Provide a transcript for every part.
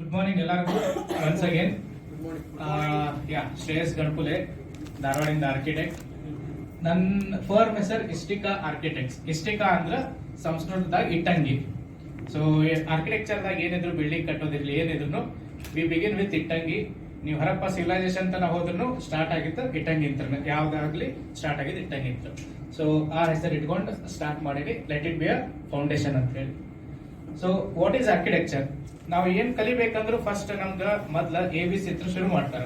Good morning ಎಲ್ಲರಿಗೂ once again. Shreyas ಗಣಪುಲೆ, ಧಾರವಾಡಿಂದ architect. ನನ್ನ firm ಹೆಸರು ಇಸ್ಟಿಕಾ ಆರ್ಕಿಟೆಕ್ಟ್ಸ್. ಇಸ್ಟಿಕಾ ಅಂದ್ರೆ ಸಂಸ್ಕೃತದಾಗ ಇಟ್ಟಂಗಿ. ಸೊ ಆರ್ಕಿಟೆಕ್ಚರ್ದಾಗ ಏನಿದ್ರು ಬಿಲ್ಡಿಂಗ್ ಕಟ್ಟೋದಿರ್ಲಿ ಏನಿದ್ರು ವಿ ಬಿಗಿನ್ ವಿತ್ ಇಟ್ಟಂಗಿ. ನೀವು ಹರಪ್ಪ ಸಿವಿಲೈಸೇಷನ್ ತನ ಹೋದ್ರು ಸ್ಟಾರ್ಟ್ ಆಗಿತ್ತು ಇಟ್ಟಂಗಿ ಅಂತ, ಯಾವ್ದಾಗ್ಲಿ ಸ್ಟಾರ್ಟ್ ಆಗಿದ್ದು ಇಟ್ಟಂಗಿ ಅಂತ. ಸೊ ಆ ಹೆಸರು ಇಟ್ಕೊಂಡು ಸ್ಟಾರ್ಟ್ ಮಾಡಿರಿ, let it be a foundation ಅಂತ ಹೇಳಿ. So what is architecture? ನಾವು ಏನ್ ಕಲಿಬೇಕಂದ್ರು ಫಸ್ಟ್ ನಮ್ಗ ಮೊದ್ಲ ABC ಅಂತ ಶುರು ಮಾಡ್ತಾರ,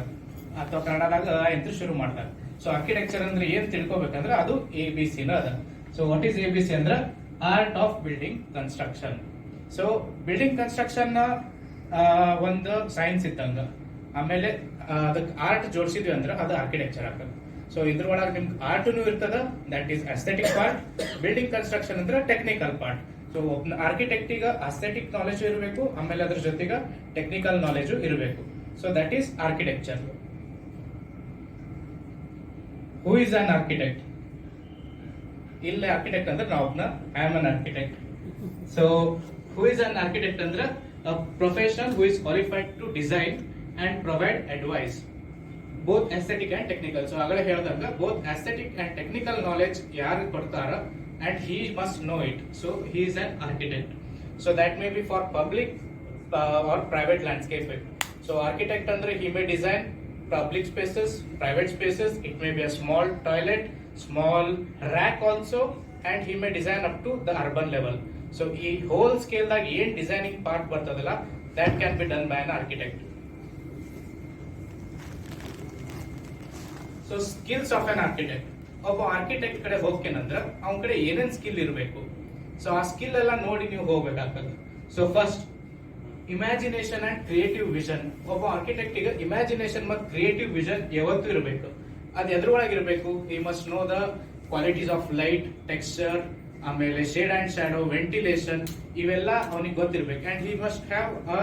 ಅಥವಾ ಕನ್ನಡದಾಗ ಅಂತ ಶುರು ಮಾಡ್ತಾರ. ಸೊ ಆರ್ಕಿಟೆಕ್ಚರ್ ಅಂದ್ರೆ ಏನ್ ತಿಳ್ಕೊಬೇಕಂದ್ರೆ ಅದು ABC ನ ಅದ. ಸೊ ವಾಟ್ ಈಸ್ ABC ಅಂದ್ರೆ art of building construction. So building construction ಒಂದು ಸೈನ್ಸ್ ಇತ್ತಂಗ, ಆಮೇಲೆ ಅದಕ್ಕೆ ಆರ್ಟ್ ಜೋಡಿಸಿದ್ವಿ ಅಂದ್ರೆ ಅದು ಆರ್ಕಿಟೆಕ್ಚರ್ ಆಗ್ತದೆ. ಸೊ ಇದ್ರೊಳಗೆ ನಿಮ್ಗೆ ಆರ್ಟ್ನು ಇರ್ತದ, that is aesthetic part. Building construction ಅಂದ್ರೆ ಟೆಕ್ನಿಕಲ್ ಪಾರ್ಟ್. ಸೊ ಆರ್ಕಿಟೆಕ್ಟ್ ಈಗ ಅಸ್ಥೆಟಿಕ್ ನಾಲೆಜ್ ಇರಬೇಕು, ಆಮೇಲೆ ಅದ್ರ ಜೊತೆಗೆ ಟೆಕ್ನಿಕಲ್ ನಾಲೆಜ್ ಇರಬೇಕು. So that is architecture. Who is an architect? ಇಲ್ಲ ಆರ್ಕಿಟೆಕ್ಟ್ ಅಂದ್ರೆ ನಾವೊಬ್ನ I am an architect. So who is an architect ಅಂದ್ರೆ a professional who is qualified to design and provide advice, both aesthetic and technical. So agala ಹೇಳಿದಾಗ both aesthetic and technical knowledge ಯಾರು ಕೊಡ್ತಾರ and he must know it. So he is an architect. So that may be for public or private landscape. So architect andre he may design public spaces, private spaces. It may be a small toilet, small rack also, and he may design up to the urban level. So ಈ hole scale ದಾಗ ಏನ್ designing part ಬರ್ತದಲ್ಲ, that can be done by an architect. So skills of an architect. ಒಬ್ಬ architect ಕಡೆ ಹೋಗ್ತೇನಂದ್ರ ಅವನ ಕಡೆ ಏನೇನ್ skill ಇರಬೇಕು, ಸೊ ಆ ಸ್ಕಿಲ್ ಎಲ್ಲ ನೋಡಿ ನೀವು ಹೋಗ್ಬೇಕಾಗ್ತದೆ. So first imagination and creative vision. ಒಬ್ಬ ಆರ್ಕಿಟೆಕ್ಟ್ ಗೆ ಇಮ್ಯಾಜಿನೇಷನ್ ಮತ್ತು ಕ್ರಿಯೇಟಿವ್ ವಿಷನ್ ಯಾವತ್ತೂ ಇರಬೇಕು. ಅದು ಎದ್ರೊಳಗಿರ್ಬೇಕು? He must know the qualities of light, texture, ಆಮೇಲೆ ಶೇಡ್ ಅಂಡ್ ಶಾಡೋ, ವೆಂಟಿಲೇಷನ್, ಇವೆಲ್ಲ ಅವನಿಗೆ ಗೊತ್ತಿರ್ಬೇಕು. And he must have a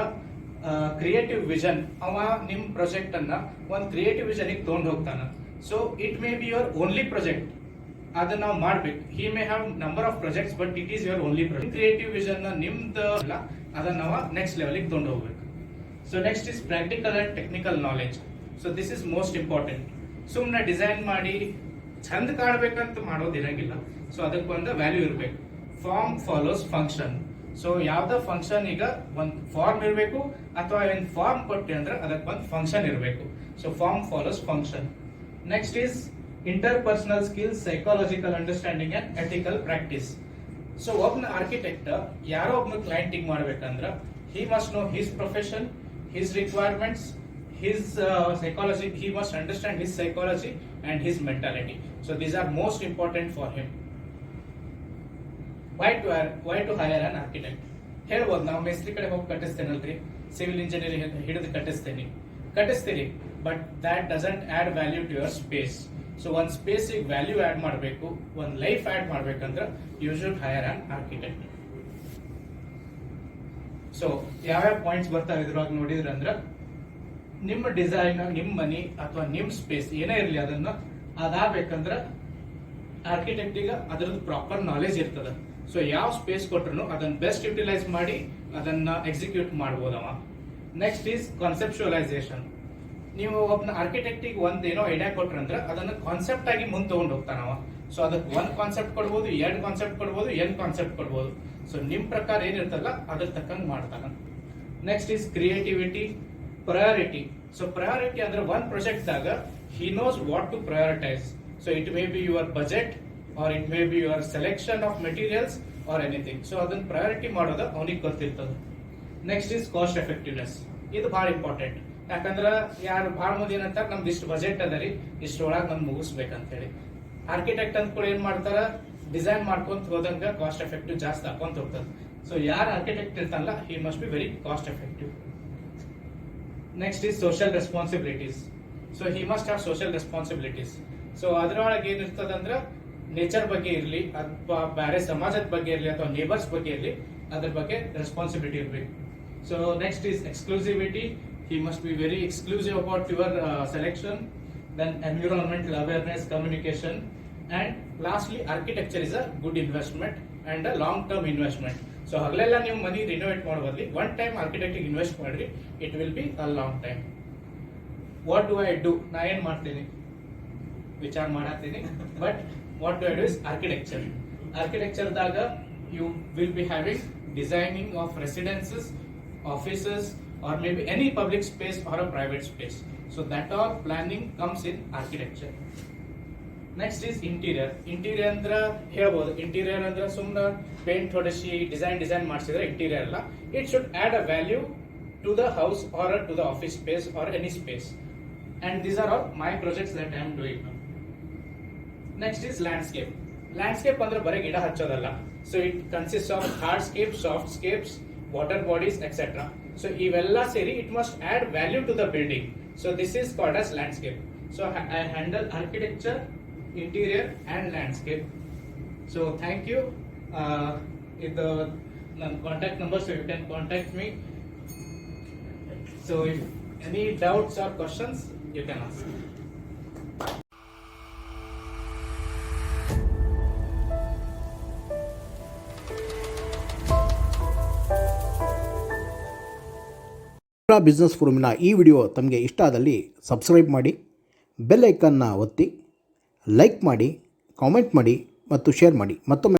creative vision. ಅವ ನಿಮ್ ಪ್ರಾಜೆಕ್ಟ್ ಅನ್ನ ಒಂದು ಕ್ರಿಯೇಟಿವ್ ವಿಷನ್ ತಗೊಂಡು ಹೋಗ್ತಾನ. So it may be your only project, ಅದನ್ನ ನಾವು ಮಾಡ್ಬೇಕು. He may have number of projects, but it is your only project. Creative vision ನಿಮ್ದು ಅಲ್ಲ, ಅದನ್ನ ನಾವು ನೆಕ್ಸ್ಟ್ ಲೆವೆಲ್ ತಗೊಂಡು ಹೋಗ್ಬೇಕು. So next is practical and technical knowledge. So this is most important. ಸುಮ್ನೆ ಡಿಸೈನ್ ಮಾಡಿ ಚಂದ ಕಾಣ್ಬೇಕಂತ ಮಾಡೋದಿರಂಗಿಲ್ಲ. ಸೊ ಅದಕ್ಕೆ ಒಂದು ವ್ಯಾಲ್ಯೂ ಇರಬೇಕು. Form follows function. ಸೊ ಯಾವ್ದ ಫಂಕ್ಷನ್ ಈಗ ಒಂದು ಫಾರ್ಮ್ ಇರಬೇಕು, ಅಥವಾ ಒಂದು ಫಾರ್ಮ್ ಕೊಟ್ಟೆ ಅಂದ್ರೆ ಅದಕ್ಕೆ ಒಂದು ಫಂಕ್ಷನ್ ಇರಬೇಕು. So form follows function. Next is interpersonal skills, psychological understanding and ethical practice. So ಒಬ್ಬನ ಆರ್ಕಿಟೆಕ್ಟ್ ಯಾರೋ ಒಬ್ಬನ ಕ್ಲೈಂಟಿಂಗ್ ಮಾಡ್ಬೇಕಂದ್ರ he must know his profession, his requirements, his psychology. He must understand his psychology and his mentality. So these are most important for him. Why to hire an architect? ಹೇಳ್ಬೋದು ನಾವು ಮೇಸ್ತ್ರಿ ಕಡೆ ಹೋಗಿ ಕಟ್ಟಿಸ್ತೇನಲ್ರಿ, ಸಿವಿಲ್ ಇಂಜಿನಿಯರಿಂಗ್ ಹಿಡಿದು ಕಟ್ಟಿಸ್ತೀರಿ, but that doesn't add value to your space. So ಒಂದು ಸ್ಪೇಸಿಗೆ value add ಮಾಡಬೇಕು, ಒಂದು ಲೈಫ್ ಆಡ್ ಮಾಡ್ಬೇಕಂದ್ರೆ you should hire an architect. So ಯಾವ್ಯಾವ ಪಾಯಿಂಟ್ಸ್ ಬರ್ತಾವೆ ಇದ್ರೊಳಗೆ ನೋಡಿದ್ರೆ ಅಂದ್ರೆ, ನಿಮ್ಮ ಡಿಸೈನ್, ನಿಮ್ಮ ಮನಿ ಅಥವಾ ನಿಮ್ಮ ಸ್ಪೇಸ್ ಏನೇ ಇರಲಿ ಅದನ್ನ ಅದಾಗಬೇಕಂದ್ರೆ ಆರ್ಕಿಟೆಕ್ಟಿಗೆ ಅದ್ರದ್ದು ಪ್ರಾಪರ್ ನಾಲೆಜ್ ಇರ್ತದ. ಸೊ ಯಾವ ಸ್ಪೇಸ್ ಕೊಟ್ರು ಅದನ್ನ ಬೆಸ್ಟ್ ಯುಟಿಲೈಸ್ ಮಾಡಿ ಅದನ್ನ ಎಕ್ಸಿಕ್ಯೂಟ್ ಮಾಡ್ಬೋದವ. Next is conceptualisation. ನೀವು ಒಬ್ಬನ ಆರ್ಕಿಟೆಕ್ಟಿಗೆ ಒಂದೇನೋ ಐಡಿಯಾ ಕೊಟ್ರಂದ್ರೆ ಅದನ್ನ ಕಾನ್ಸೆಪ್ಟ್ ಆಗಿ ಮುಂದೆ ತಗೊಂಡು ಹೋಗ್ತಾನವ. ಸೊ ಅದಕ್ಕೆ ಒಂದ್ ಕಾನ್ಸೆಪ್ಟ್ ಕೊಡ್ಬೋದು, ಎರಡು ಕಾನ್ಸೆಪ್ಟ್ ಕೊಡ್ಬೋದು, ಎನ್ ಕಾನ್ಸೆಪ್ಟ್ ಕೊಡ್ಬೋದು. ಸೊ ನಿಮ್ ಪ್ರಕಾರ ಏನಿರ್ತಲ್ಲ ಅದ್ರ ತಕ್ಕಂಗ್ ಮಾಡ್ತಾನ. Next is creativity, priority. So priority ಅಂದ್ರೆ one project ದಾಗ he knows what to prioritize. So it may be your budget or it may be your selection of materials or anything. So ಅದನ್ನ priority ಮಾಡೋದು ಅವನಿಗೆ ಗೊತ್ತಿರ್ತದೆ. Next is cost effectiveness. ಇದು ಬಹಳ important. ಯಾಕಂದ್ರೆ ಯಾರು ಬಹಳ ಮಂದಿ ಏನಂತಾರ ನಮ್ದು ಇಷ್ಟು ಬಜೆಟ್ ಅದ ರೀ, ಇಷ್ಟೊಳಗೆ ನಮ್ಗೆ ಮುಗಿಸ್ಬೇಕಂತ ಹೇಳಿ. ಆರ್ಕಿಟೆಕ್ಟ್ ಅಂತ ಕೂಡ ಏನ್ ಮಾಡ್ತಾರ, ಡಿಸೈನ್ ಮಾಡ್ಕೊಂತ ಹೋದಂಗ ಕಾಸ್ಟ್ ಎಫೆಕ್ಟಿವ್ ಜಾಸ್ತಿ ಹಾಕೊಂತ ಹೋಗ್ತದೆ. ಸೊ ಯಾರು architect ಇರ್ತಾನಲ್ಲ he must be very cost effective. Next is social responsibilities. So he must have social responsibilities. So ಅದರೊಳಗೆ ಏನಿರ್ತದ ಅಂದ್ರೆ ನೇಚರ್ ಬಗ್ಗೆ ಇರಲಿ ಅಥವಾ ಬೇರೆ ಸಮಾಜದ ಬಗ್ಗೆ ಇರಲಿ ಅಥವಾ ನೇಬರ್ಸ್ ಬಗ್ಗೆ ಇರಲಿ, ಅದ್ರ ಬಗ್ಗೆ ರೆಸ್ಪಾನ್ಸಿಬಿಲಿಟಿ ಇರಬೇಕು. So next is exclusivity. he must be very exclusive about your selection. Then environmental awareness, communication, and lastly architecture is a good investment and a long term investment. So ಹಗಲೆಲ್ಲ ನೀವು ಮನಿ renovate ಮಾಡೋ ಬದಲಿ one time ಆರ್ಕಿಟೆಕ್ಟಿಗೆ invest ಮಾಡ್ರಿ, it will be a long time. What do I do? ನಾ ಏನ್ ಮಾಡ್ತೀನಿ ವಿಚಾರ ಮಾಡತ್ತೀನಿ. But what do I do is architecture. ಆರ್ಕಿಟೆಕ್ಚರ್ದಾಗ you will be having designing of residences, offices, or maybe any public space or a private space. So that all planning comes in architecture. Next is interior. Interior ಅಂದ್ರ ಹೇಳ್ಬೋದು, interior ಅಂದ್ರೆ ಸುಮ್ಮನೆ paint ಹೊಡೆಸಿ design ಮಾಡಿಸಿದ್ರೆ interior ಅಲ್ಲ. It should add a value to the house or to the office space or any space. And these are all my projects that I am doing now. Next is landscape. Landscape ಅಂದ್ರೆ ಬರೀ ಗಿಡ ಹಚ್ಚೋದಲ್ಲ. So it consists of hardscapes, softscapes, water bodies, etc. So ಇವೆಲ್ಲ ಸೇರಿ it must add value to the building. So this is called as landscape. So I handle architecture, interior and landscape. So thank you. ಇದು ನನ್ನ contact number, so you can contact me. So if any doubts or questions you can ask. Business ಫೋರಮಿನ ಈ video ತಮಗೆ ಇಷ್ಟ ಆದಲ್ಲಿ subscribe ಮಾಡಿ, bell ಐಕನ್ನ ಒತ್ತಿ, like ಮಾಡಿ, ಕಾಮೆಂಟ್ ಮಾಡಿ ಮತ್ತು ಶೇರ್ ಮಾಡಿ. ಮತ್ತೊಮ್ಮೆ